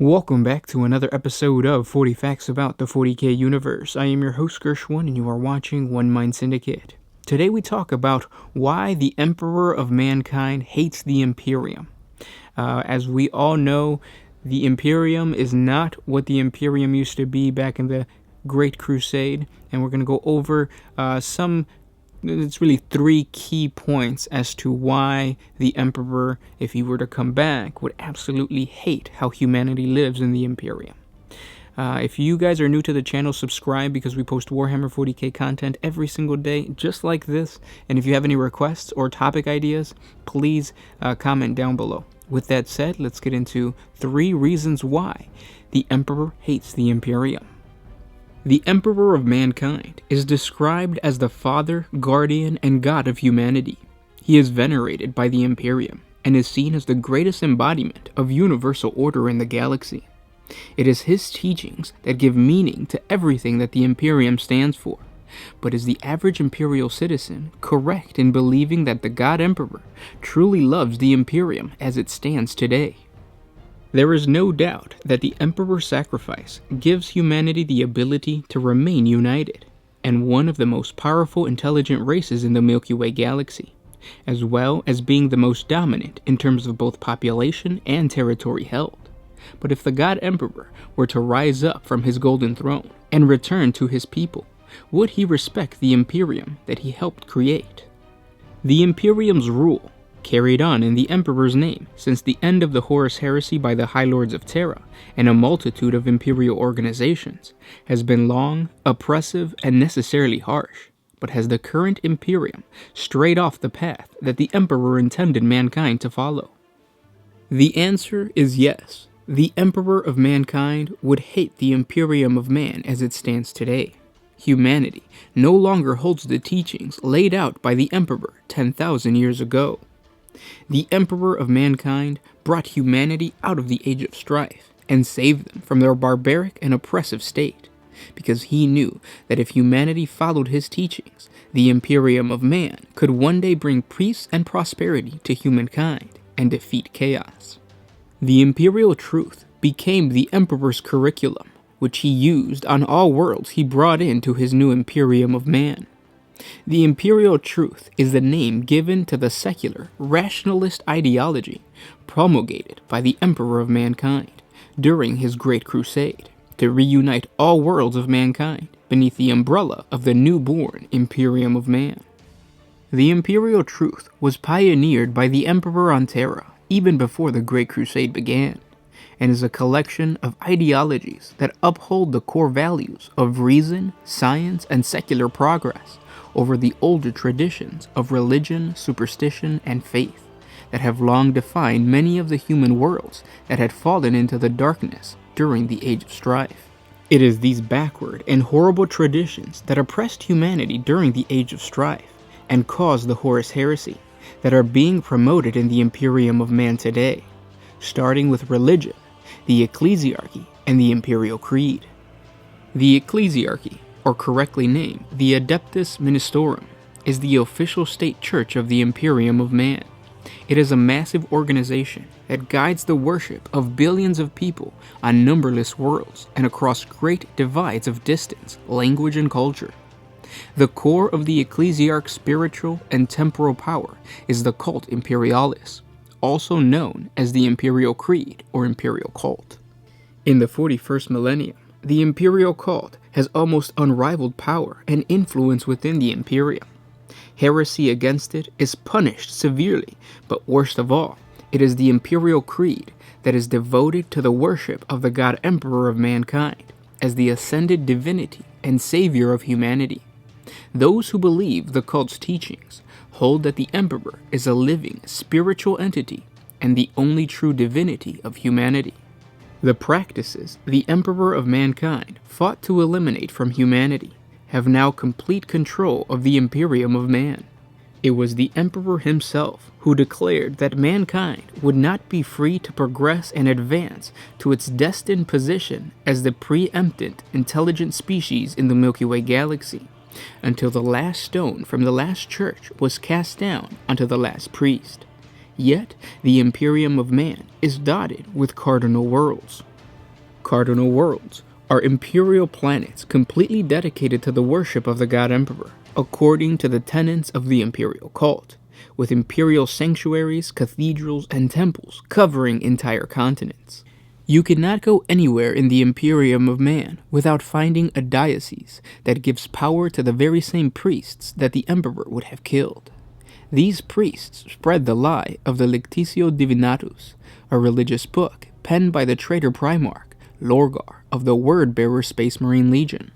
Welcome back to another episode of 40 Facts About the 40K Universe. I am your host Gershwin and you are watching One Mind Syndicate. Today we talk about why the Emperor of Mankind hates the Imperium. As we all know, the Imperium is not what the Imperium used to be back in the Great Crusade, and we're going to go over it's really three key points as to why the Emperor, if he were to come back, would absolutely hate how humanity lives in the Imperium. If you guys are new to the channel, subscribe because we post Warhammer 40K content every single day, just like this. And if you have any requests or topic ideas, please comment down below. With that said, let's get into 3 reasons why the Emperor hates the Imperium. The Emperor of Mankind is described as the father, guardian, and god of humanity. He is venerated by the Imperium and is seen as the greatest embodiment of universal order in the galaxy. It is his teachings that give meaning to everything that the Imperium stands for. But is the average Imperial citizen correct in believing that the God Emperor truly loves the Imperium as it stands today? There is no doubt that the Emperor's sacrifice gives humanity the ability to remain united, and one of the most powerful intelligent races in the Milky Way galaxy, as well as being the most dominant in terms of both population and territory held. But if the God Emperor were to rise up from his golden throne and return to his people, would he respect the Imperium that he helped create? The Imperium's rule, carried on in the Emperor's name since the end of the Horus Heresy by the High Lords of Terra and a multitude of Imperial organizations, has been long, oppressive, and necessarily harsh. But has the current Imperium strayed off the path that the Emperor intended mankind to follow? The answer is yes. The Emperor of Mankind would hate the Imperium of Man as it stands today. Humanity no longer holds the teachings laid out by the Emperor 10,000 years ago. The Emperor of Mankind brought humanity out of the Age of Strife and saved them from their barbaric and oppressive state, because he knew that if humanity followed his teachings, the Imperium of Man could one day bring peace and prosperity to humankind and defeat chaos. The Imperial Truth became the Emperor's curriculum, which he used on all worlds he brought into his new Imperium of Man. The Imperial Truth is the name given to the secular, rationalist ideology promulgated by the Emperor of Mankind during his Great Crusade to reunite all worlds of mankind beneath the umbrella of the newborn Imperium of Man. The Imperial Truth was pioneered by the Emperor on Terra even before the Great Crusade began, and is a collection of ideologies that uphold the core values of reason, science, and secular progress over the older traditions of religion, superstition, and faith that have long defined many of the human worlds that had fallen into the darkness during the Age of Strife. It is these backward and horrible traditions that oppressed humanity during the Age of Strife and caused the Horus Heresy that are being promoted in the Imperium of Man today, starting with religion, the ecclesiarchy, and the Imperial Creed. The ecclesiarchy, or correctly named the Adeptus Ministorum, is the official state church of the Imperium of Man. It is a massive organization that guides the worship of billions of people on numberless worlds and across great divides of distance, language, and culture. The core of the ecclesiarch's spiritual and temporal power is the cult Imperialis, also known as the Imperial Creed or Imperial Cult. In the 41st millennium, the Imperial Cult has almost unrivaled power and influence within the Imperium. Heresy against it is punished severely, but worst of all, it is the Imperial Creed that is devoted to the worship of the God Emperor of Mankind as the ascended divinity and savior of humanity. Those who believe the cult's teachings hold that the Emperor is a living, spiritual entity and the only true divinity of humanity. The practices the Emperor of Mankind fought to eliminate from humanity have now complete control of the Imperium of Man. It was the Emperor himself who declared that mankind would not be free to progress and advance to its destined position as the preeminent intelligent species in the Milky Way galaxy until the last stone from the last church was cast down onto the last priest. Yet, the Imperium of Man is dotted with cardinal worlds. cardinal worlds are imperial planets completely dedicated to the worship of the God Emperor, according to the tenets of the imperial cult, with imperial sanctuaries, cathedrals, and temples covering entire continents. You cannot go anywhere in the Imperium of Man without finding a diocese that gives power to the very same priests that the Emperor would have killed. These priests spread the lie of the Lectitio Divinatus, a religious book penned by the traitor Primarch, Lorgar, of the Word-Bearer Space Marine Legion.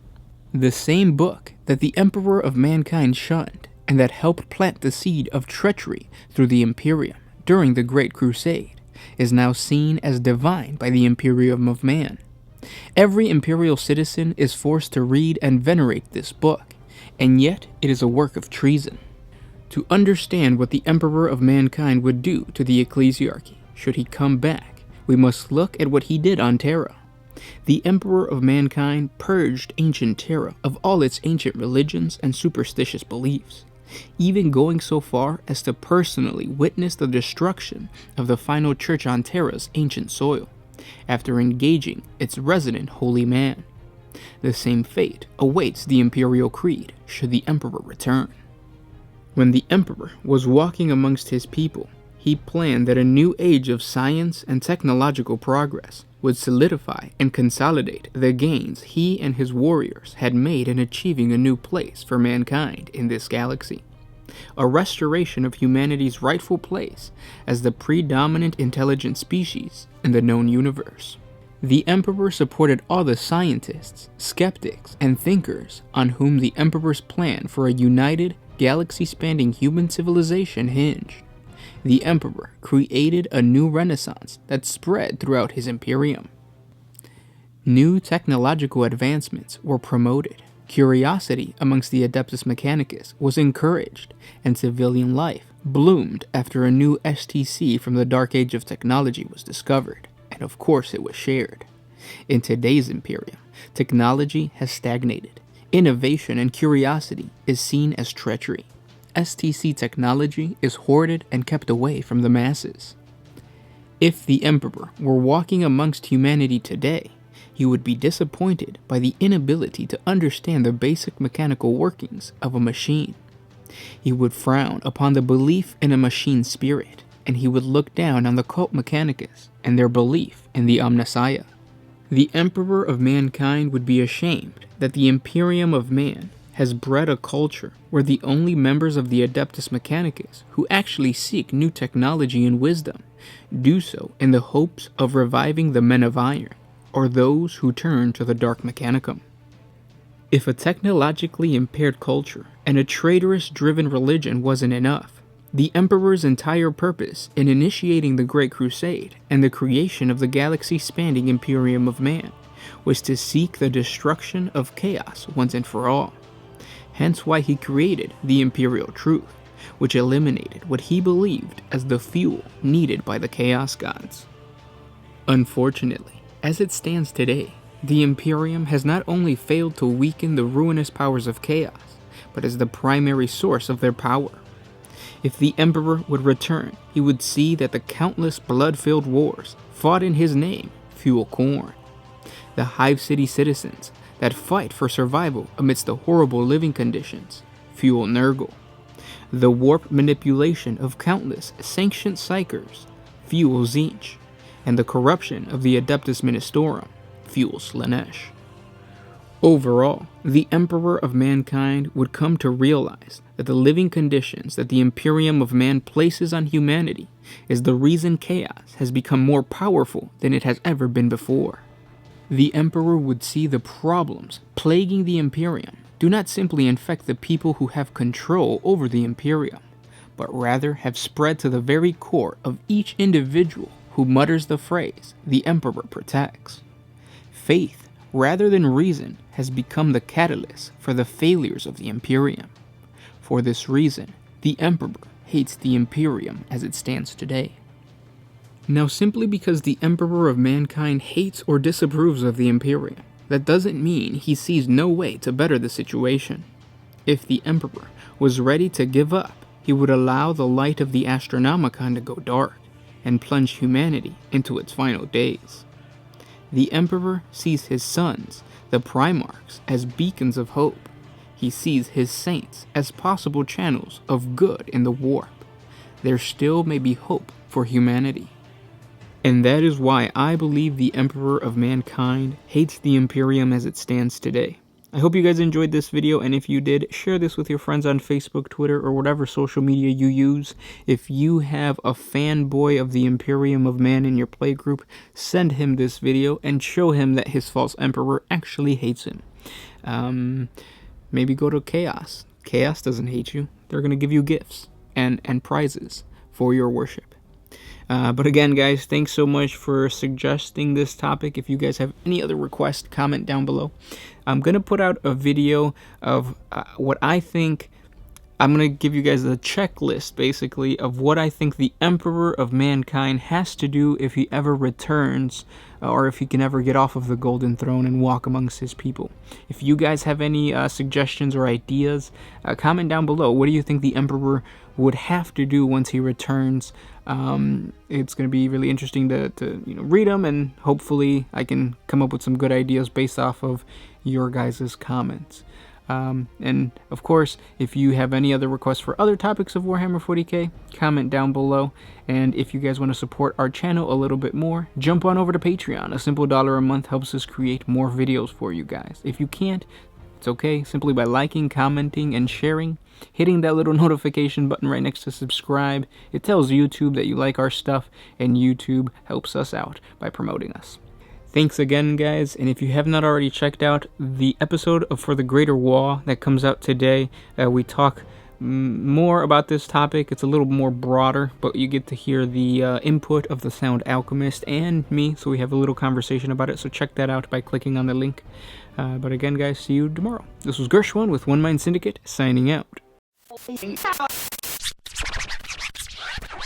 The same book that the Emperor of Mankind shunned, and that helped plant the seed of treachery through the Imperium during the Great Crusade, is now seen as divine by the Imperium of Man. Every imperial citizen is forced to read and venerate this book, and yet it is a work of treason. To understand what the Emperor of Mankind would do to the ecclesiarchy should he come back, we must look at what he did on Terra. The Emperor of Mankind purged ancient Terra of all its ancient religions and superstitious beliefs, even going so far as to personally witness the destruction of the final church on Terra's ancient soil, after engaging its resident holy man. The same fate awaits the Imperial Creed should the Emperor return. When the Emperor was walking amongst his people, he planned that a new age of science and technological progress would solidify and consolidate the gains he and his warriors had made in achieving a new place for mankind in this galaxy. A restoration of humanity's rightful place as the predominant intelligent species in the known universe. The Emperor supported all the scientists, skeptics, and thinkers on whom the Emperor's plan for a united, galaxy-spanning human civilization hinged. The Emperor created a new renaissance that spread throughout his Imperium. New technological advancements were promoted, curiosity amongst the Adeptus Mechanicus was encouraged, and civilian life bloomed after a new STC from the Dark Age of technology was discovered, and of course it was shared. In today's Imperium, technology has stagnated. Innovation and curiosity is seen as treachery. STC technology is hoarded and kept away from the masses. If the Emperor were walking amongst humanity today, he would be disappointed by the inability to understand the basic mechanical workings of a machine. He would frown upon the belief in a machine spirit, and he would look down on the cult Mechanicus and their belief in the Omnissiah. The Emperor of Mankind would be ashamed that the Imperium of Man has bred a culture where the only members of the Adeptus Mechanicus who actually seek new technology and wisdom do so in the hopes of reviving the Men of Iron, or those who turn to the Dark Mechanicum. If a technologically impaired culture and a traitorous-driven religion wasn't enough, the Emperor's entire purpose in initiating the Great Crusade and the creation of the galaxy-spanning Imperium of Man was to seek the destruction of chaos once and for all. Hence why he created the Imperial Truth, which eliminated what he believed as the fuel needed by the Chaos Gods. Unfortunately, as it stands today, the Imperium has not only failed to weaken the ruinous powers of chaos, but as the primary source of their power. If the Emperor would return, he would see that the countless blood-filled wars fought in his name fuel Khorne. The Hive City citizens that fight for survival amidst the horrible living conditions fuel Nurgle. The warp manipulation of countless sanctioned psychers fuel Tzeentch, and the corruption of the Adeptus Ministorum fuels Slaanesh. Overall, the Emperor of Mankind would come to realize that the living conditions that the Imperium of Man places on humanity is the reason chaos has become more powerful than it has ever been before. The Emperor would see the problems plaguing the Imperium do not simply infect the people who have control over the Imperium, but rather have spread to the very core of each individual who mutters the phrase, "The Emperor protects." Faith, rather than reason, has become the catalyst for the failures of the Imperium. For this reason, the Emperor hates the Imperium as it stands today. Now, simply because the Emperor of Mankind hates or disapproves of the Imperium, that doesn't mean he sees no way to better the situation. If the Emperor was ready to give up, he would allow the light of the Astronomicon to go dark, and plunge humanity into its final days. The Emperor sees his sons, the Primarchs, as beacons of hope. He sees his saints as possible channels of good in the warp. There still may be hope for humanity. And that is why I believe the Emperor of Mankind hates the Imperium as it stands today. I hope you guys enjoyed this video, and if you did, share this with your friends on Facebook, Twitter, or whatever social media you use. If you have a fanboy of the Imperium of Man in your playgroup, send him this video and show him that his false Emperor actually hates him. Maybe go to Chaos. Chaos doesn't hate you. They're going to give you gifts and prizes for your worship. But again, guys, thanks so much for suggesting this topic. If you guys have any other requests, comment down below. I'm going to put out a video of what I think. I'm going to give you guys a checklist, basically, of what I think the Emperor of Mankind has to do if he ever returns, or if he can ever get off of the Golden Throne and walk amongst his people. If you guys have any suggestions or ideas, comment down below. What do you think the Emperor would have to do once he returns? It's going to be really interesting to read them, and hopefully I can come up with some good ideas based off of your guys' comments. And of course, if you have any other requests for other topics of Warhammer 40K, comment down below. And if you guys want to support our channel a little bit more, jump on over to Patreon. A simple $1 a month helps us create more videos for you guys. If you can't, it's okay. Simply by liking, commenting, and sharing, hitting that little notification button right next to subscribe, it tells YouTube that you like our stuff, and YouTube helps us out by promoting us. Thanks again, guys, and if you have not already checked out the episode of For the Greater Wall that comes out today, we talk more about this topic. It's a little more broader, but you get to hear the input of the Sound Alchemist and me, so we have a little conversation about it, so check that out by clicking on the link. But again, guys, see you tomorrow. This was Gershwin with One Mind Syndicate, signing out.